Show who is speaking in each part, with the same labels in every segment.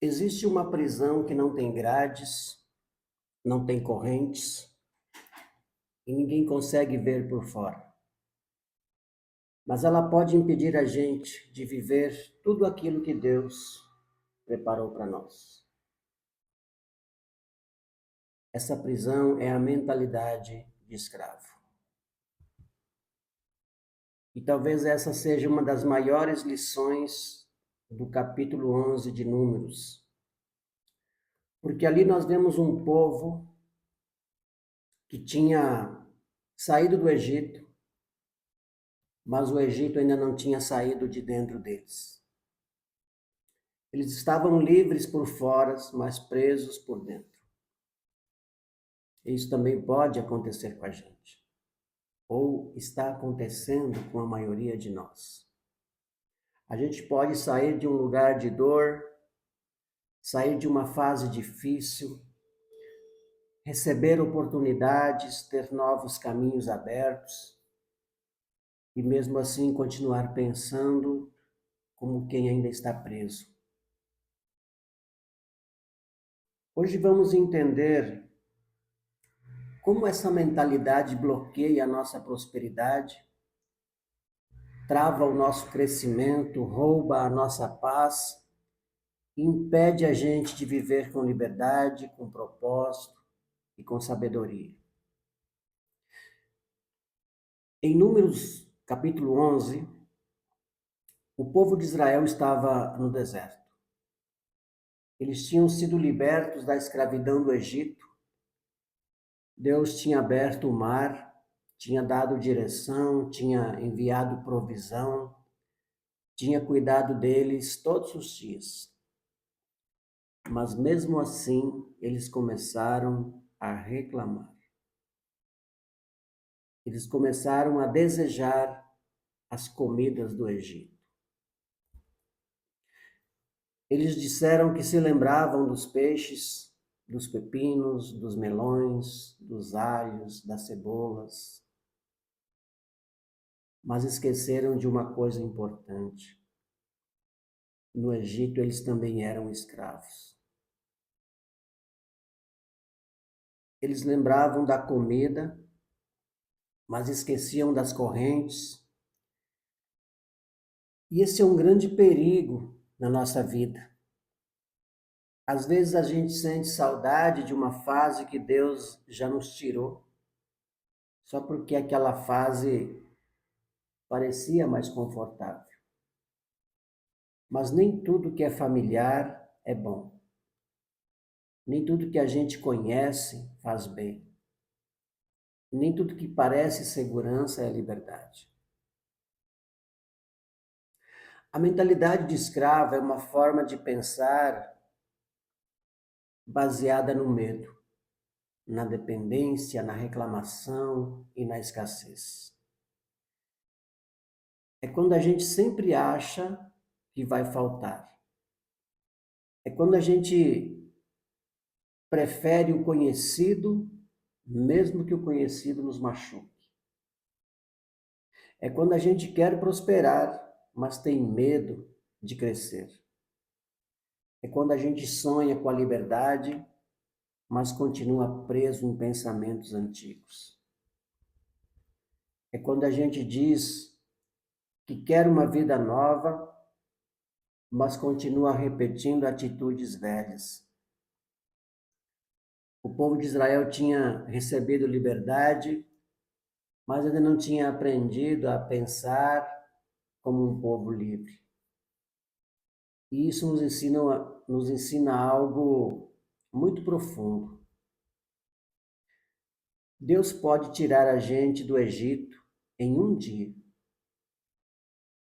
Speaker 1: Existe uma prisão que não tem grades, não tem correntes e ninguém consegue ver por fora. Mas ela pode impedir a gente de viver tudo aquilo que Deus preparou para nós. Essa prisão é a mentalidade de escravo. E talvez essa seja uma das maiores lições do capítulo 11 de Números. Porque ali nós vemos um povo que tinha saído do Egito, mas o Egito ainda não tinha saído de dentro deles. Eles estavam livres por fora, mas presos por dentro. Isso também pode acontecer com a gente, ou está acontecendo com a maioria de nós. A gente pode sair de um lugar de dor, sair de uma fase difícil, receber oportunidades, ter novos caminhos abertos e mesmo assim continuar pensando como quem ainda está preso. Hoje vamos entender como essa mentalidade bloqueia a nossa prosperidade, trava o nosso crescimento, rouba a nossa paz, impede a gente de viver com liberdade, com propósito e com sabedoria. Em Números capítulo 11, o povo de Israel estava no deserto. Eles tinham sido libertos da escravidão do Egito. Deus tinha aberto o mar, tinha dado direção, tinha enviado provisão, tinha cuidado deles todos os dias. Mas mesmo assim, eles começaram a reclamar. Eles começaram a desejar as comidas do Egito. Eles disseram que se lembravam dos peixes, dos pepinos, dos melões, dos alhos, das cebolas, mas esqueceram de uma coisa importante. No Egito, eles também eram escravos. Eles lembravam da comida, mas esqueciam das correntes. E esse é um grande perigo na nossa vida. Às vezes a gente sente saudade de uma fase que Deus já nos tirou, só porque aquela fase parecia mais confortável. Mas nem tudo que é familiar é bom. Nem tudo que a gente conhece faz bem. Nem tudo que parece segurança é liberdade. A mentalidade de escravo é uma forma de pensar baseada no medo, na dependência, na reclamação e na escassez. É quando a gente sempre acha que vai faltar. É quando a gente prefere o conhecido, mesmo que o conhecido nos machuque. É quando a gente quer prosperar, mas tem medo de crescer. É quando a gente sonha com a liberdade, mas continua preso em pensamentos antigos. É quando a gente diz que quer uma vida nova, mas continua repetindo atitudes velhas. O povo de Israel tinha recebido liberdade, mas ainda não tinha aprendido a pensar como um povo livre. E isso nos ensina algo muito profundo. Deus pode tirar a gente do Egito em um dia,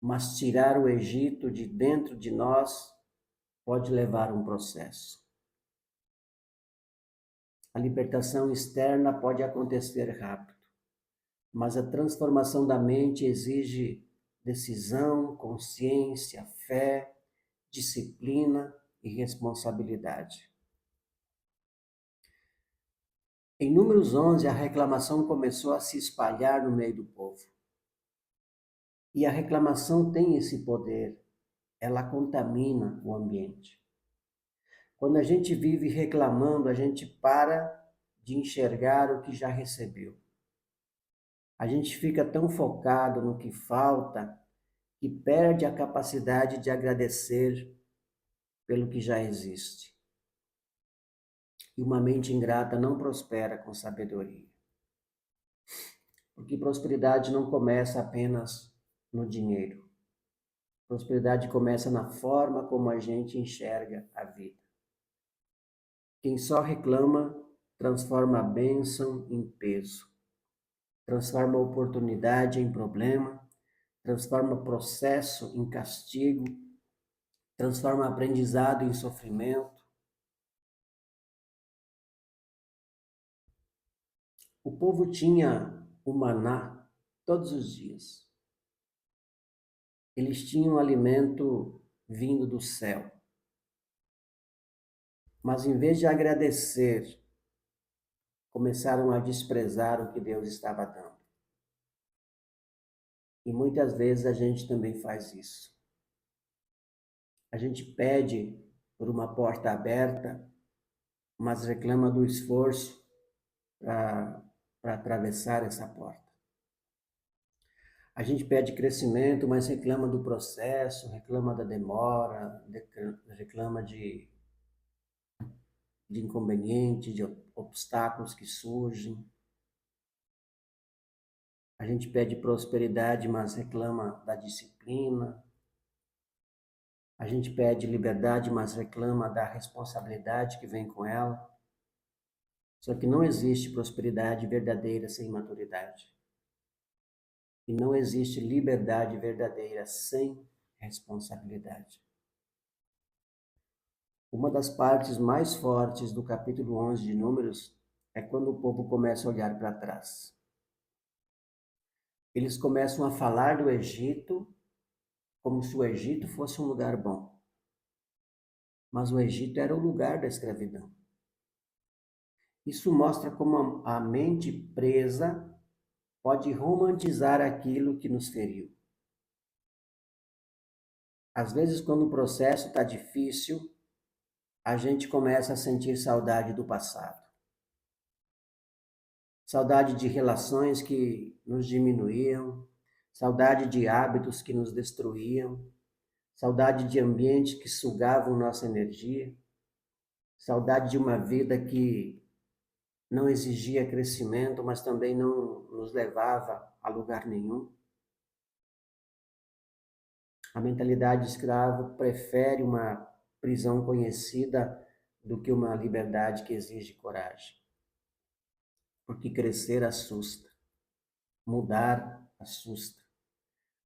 Speaker 1: mas tirar o Egito de dentro de nós pode levar um processo. A libertação externa pode acontecer rápido, mas a transformação da mente exige decisão, consciência, fé, disciplina e responsabilidade. Em Números 11, a reclamação começou a se espalhar no meio do povo. E a reclamação tem esse poder, ela contamina o ambiente. Quando a gente vive reclamando, a gente para de enxergar o que já recebeu. A gente fica tão focado no que falta que perde a capacidade de agradecer pelo que já existe. E uma mente ingrata não prospera com sabedoria. Porque prosperidade não começa apenas no dinheiro. Prosperidade começa na forma como a gente enxerga a vida. Quem só reclama transforma a bênção em peso, transforma a oportunidade em problema, transforma o processo em castigo, transforma o aprendizado em sofrimento. O povo tinha o maná todos os dias. Eles tinham alimento vindo do céu. Mas em vez de agradecer, começaram a desprezar o que Deus estava dando. E muitas vezes a gente também faz isso. A gente pede por uma porta aberta, mas reclama do esforço para atravessar essa porta. A gente pede crescimento, mas reclama do processo, reclama da demora, reclama de inconvenientes, de obstáculos que surgem. A gente pede prosperidade, mas reclama da disciplina. A gente pede liberdade, mas reclama da responsabilidade que vem com ela. Só que não existe prosperidade verdadeira sem maturidade. E não existe liberdade verdadeira sem responsabilidade. Uma das partes mais fortes do capítulo 11 de Números é quando o povo começa a olhar para trás. Eles começam a falar do Egito como se o Egito fosse um lugar bom. Mas o Egito era o lugar da escravidão. Isso mostra como a mente presa pode romantizar aquilo que nos feriu. Às vezes, quando o processo está difícil, a gente começa a sentir saudade do passado. Saudade de relações que nos diminuíam, saudade de hábitos que nos destruíam, saudade de ambientes que sugavam nossa energia, saudade de uma vida que não exigia crescimento, mas também não nos levava a lugar nenhum. A mentalidade escrava prefere uma prisão conhecida do que uma liberdade que exige coragem. Porque crescer assusta, mudar assusta,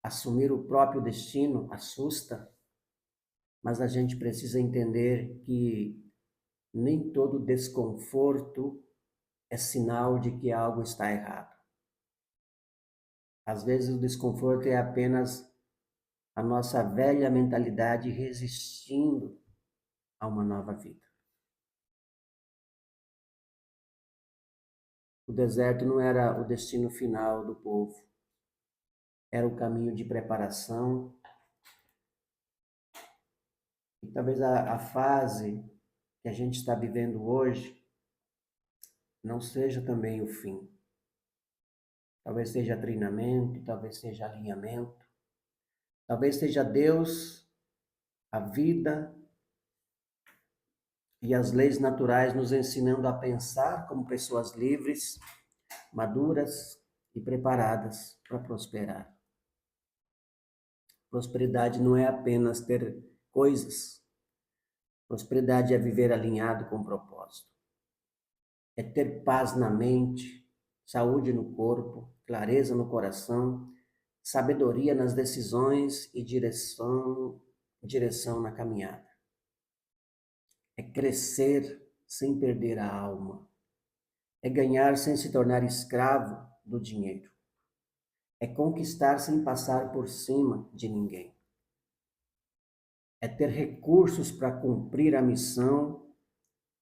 Speaker 1: assumir o próprio destino assusta, mas a gente precisa entender que nem todo desconforto é sinal de que algo está errado. Às vezes o desconforto é apenas a nossa velha mentalidade resistindo a uma nova vida. O deserto não era o destino final do povo, era o caminho de preparação. E talvez a fase que a gente está vivendo hoje não seja também o fim. Talvez seja treinamento, talvez seja alinhamento, talvez seja Deus, a vida e as leis naturais nos ensinando a pensar como pessoas livres, maduras e preparadas para prosperar. Prosperidade não é apenas ter coisas. Prosperidade é viver alinhado com o propósito. É ter paz na mente, saúde no corpo, clareza no coração, sabedoria nas decisões e direção na caminhada. É crescer sem perder a alma. É ganhar sem se tornar escravo do dinheiro. É conquistar sem passar por cima de ninguém. É ter recursos para cumprir a missão,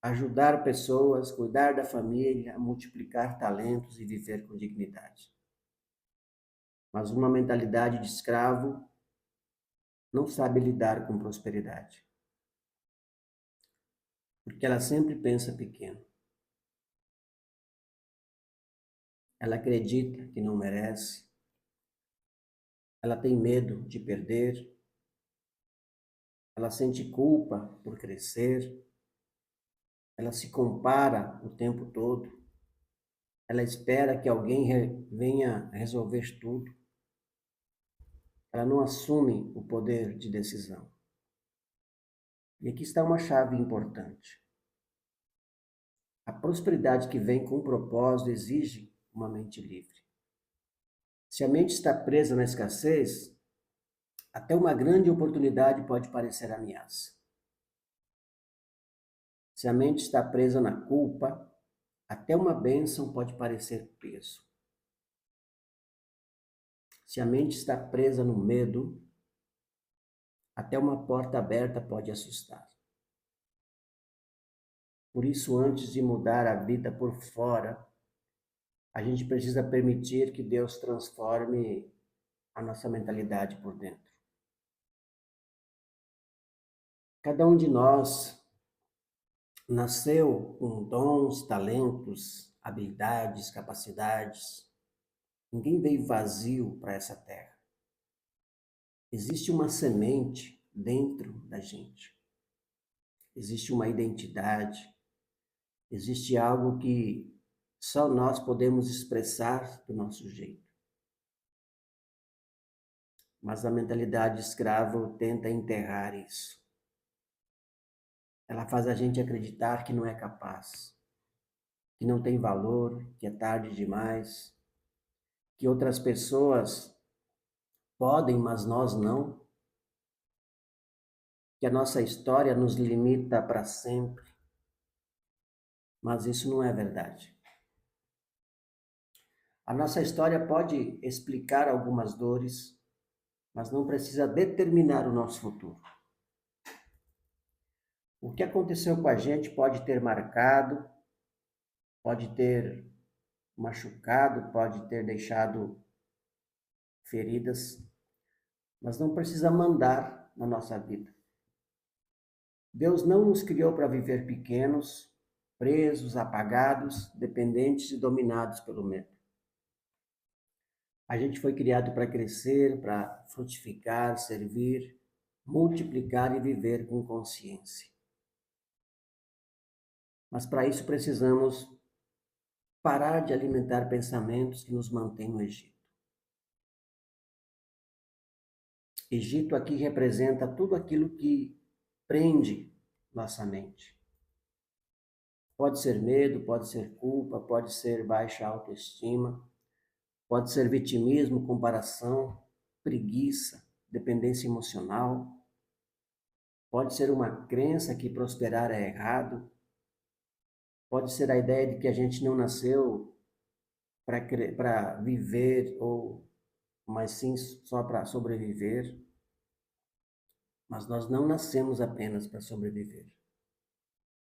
Speaker 1: ajudar pessoas, cuidar da família, multiplicar talentos e viver com dignidade. Mas uma mentalidade de escravo não sabe lidar com prosperidade. porque ela sempre pensa pequeno. Ela acredita que não merece, ela tem medo de perder, ela sente culpa por crescer, ela se compara o tempo todo, ela espera que alguém venha resolver tudo, ela não assume o poder de decisão. E aqui está uma chave importante. A prosperidade que vem com propósito exige uma mente livre. Se a mente está presa na escassez, até uma grande oportunidade pode parecer ameaça. Se a mente está presa na culpa, até uma bênção pode parecer peso. Se a mente está presa no medo, até uma porta aberta pode assustar. Por isso, antes de mudar a vida por fora, a gente precisa permitir que Deus transforme a nossa mentalidade por dentro. Cada um de nós nasceu com dons, talentos, habilidades, capacidades. Ninguém veio vazio para essa terra. Existe uma semente dentro da gente. Existe uma identidade. Existe algo que só nós podemos expressar do nosso jeito. Mas a mentalidade escrava tenta enterrar isso. Ela faz a gente acreditar que não é capaz, que não tem valor, que é tarde demais, que outras pessoas podem, mas nós não, que a nossa história nos limita para sempre. Mas isso não é verdade. A nossa história pode explicar algumas dores, mas não precisa determinar o nosso futuro. O que aconteceu com a gente pode ter marcado, pode ter machucado, pode ter deixado feridas, mas não precisa mandar na nossa vida. Deus não nos criou para viver pequenos, presos, apagados, dependentes e dominados pelo medo. A gente foi criado para crescer, para frutificar, servir, multiplicar e viver com consciência. Mas para isso precisamos parar de alimentar pensamentos que nos mantêm no Egito. Egito aqui representa tudo aquilo que prende nossa mente. Pode ser medo, pode ser culpa, pode ser baixa autoestima, pode ser vitimismo, comparação, preguiça, dependência emocional. Pode ser uma crença que prosperar é errado. Pode ser a ideia de que a gente não nasceu para viver, mas sim só para sobreviver. Mas nós não nascemos apenas para sobreviver.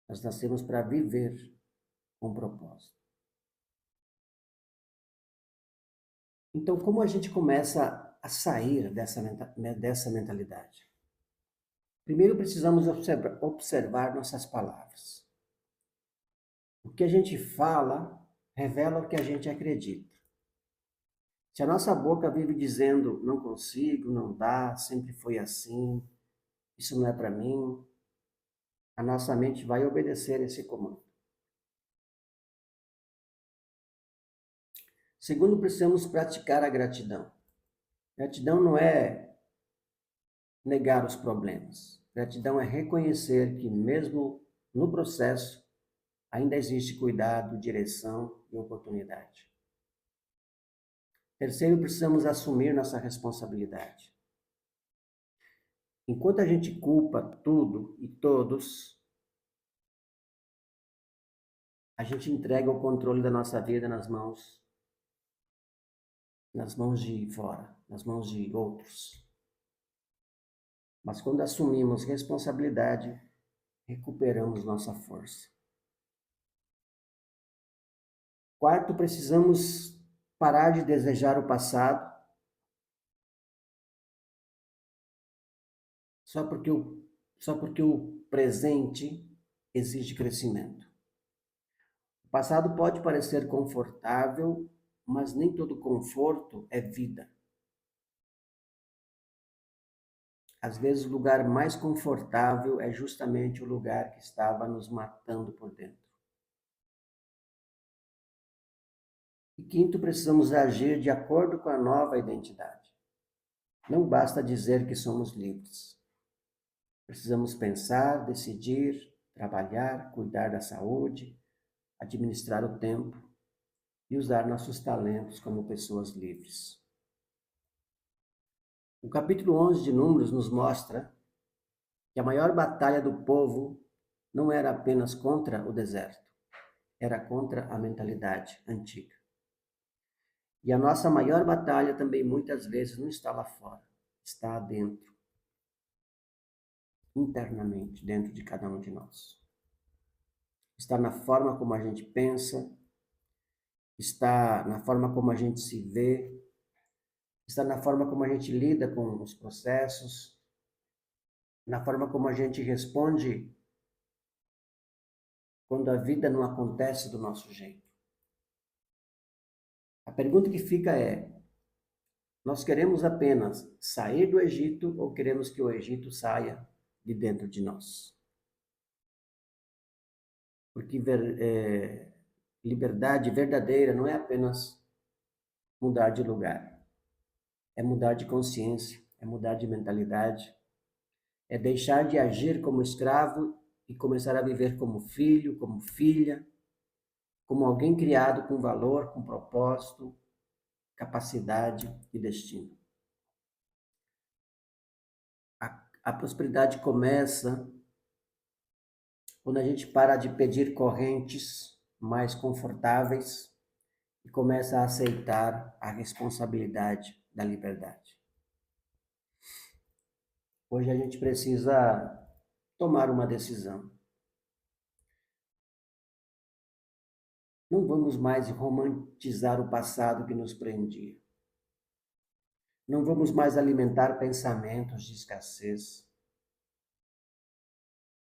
Speaker 1: Nós nascemos para viver com propósito. Então, como a gente começa a sair dessa mentalidade? Primeiro, precisamos observar nossas palavras. O que a gente fala revela o que a gente acredita. Se a nossa boca vive dizendo não consigo, não dá, sempre foi assim, isso não é para mim, a nossa mente vai obedecer esse comando. Segundo, precisamos praticar a gratidão. Gratidão não é negar os problemas. Gratidão é reconhecer que mesmo no processo ainda existe cuidado, direção e oportunidade. Terceiro, precisamos assumir nossa responsabilidade. Enquanto a gente culpa tudo e todos, a gente entrega o controle da nossa vida nas mãos de fora, nas mãos de outros. Mas quando assumimos responsabilidade, recuperamos nossa força. Quarto, precisamos parar de desejar o passado só porque o presente exige crescimento. O passado pode parecer confortável, mas nem todo conforto é vida. Às vezes, o lugar mais confortável é justamente o lugar que estava nos matando por dentro. E quinto, precisamos agir de acordo com a nova identidade. Não basta dizer que somos livres. Precisamos pensar, decidir, trabalhar, cuidar da saúde, administrar o tempo e usar nossos talentos como pessoas livres. O capítulo 11 de Números nos mostra que a maior batalha do povo não era apenas contra o deserto, era contra a mentalidade antiga. E a nossa maior batalha também muitas vezes não está lá fora, está dentro, internamente, dentro de cada um de nós. Está na forma como a gente pensa, está na forma como a gente se vê, está na forma como a gente lida com os processos, na forma como a gente responde quando a vida não acontece do nosso jeito. A pergunta que fica é: nós queremos apenas sair do Egito ou queremos que o Egito saia de dentro de nós? Porque liberdade verdadeira não é apenas mudar de lugar, é mudar de consciência, é mudar de mentalidade, é deixar de agir como escravo e começar a viver como filho, como filha, como alguém criado com valor, com propósito, capacidade e destino. A prosperidade começa quando a gente para de pedir correntes mais confortáveis e começa a aceitar a responsabilidade da liberdade. Hoje a gente precisa tomar uma decisão. Não vamos mais romantizar o passado que nos prendia. Não vamos mais alimentar pensamentos de escassez.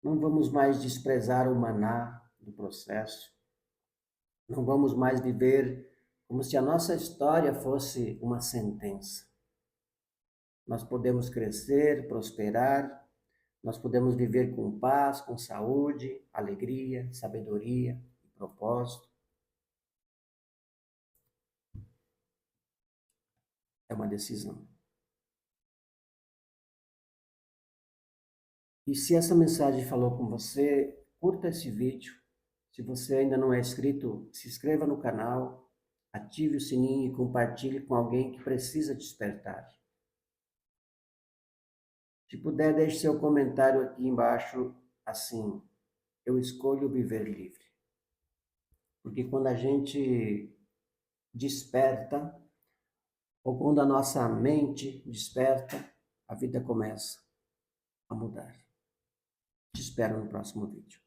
Speaker 1: Não vamos mais desprezar o maná do processo. Não vamos mais viver como se a nossa história fosse uma sentença. Nós podemos crescer, prosperar, nós podemos viver com paz, com saúde, alegria, sabedoria e propósito. É uma decisão. E se essa mensagem falou com você, curta esse vídeo. Se você ainda não é inscrito, se inscreva no canal, ative o sininho e compartilhe com alguém que precisa despertar. Se puder, deixe seu comentário aqui embaixo, assim: eu escolho viver livre. Porque quando a gente desperta, ou quando a nossa mente desperta, a vida começa a mudar. Te espero no próximo vídeo.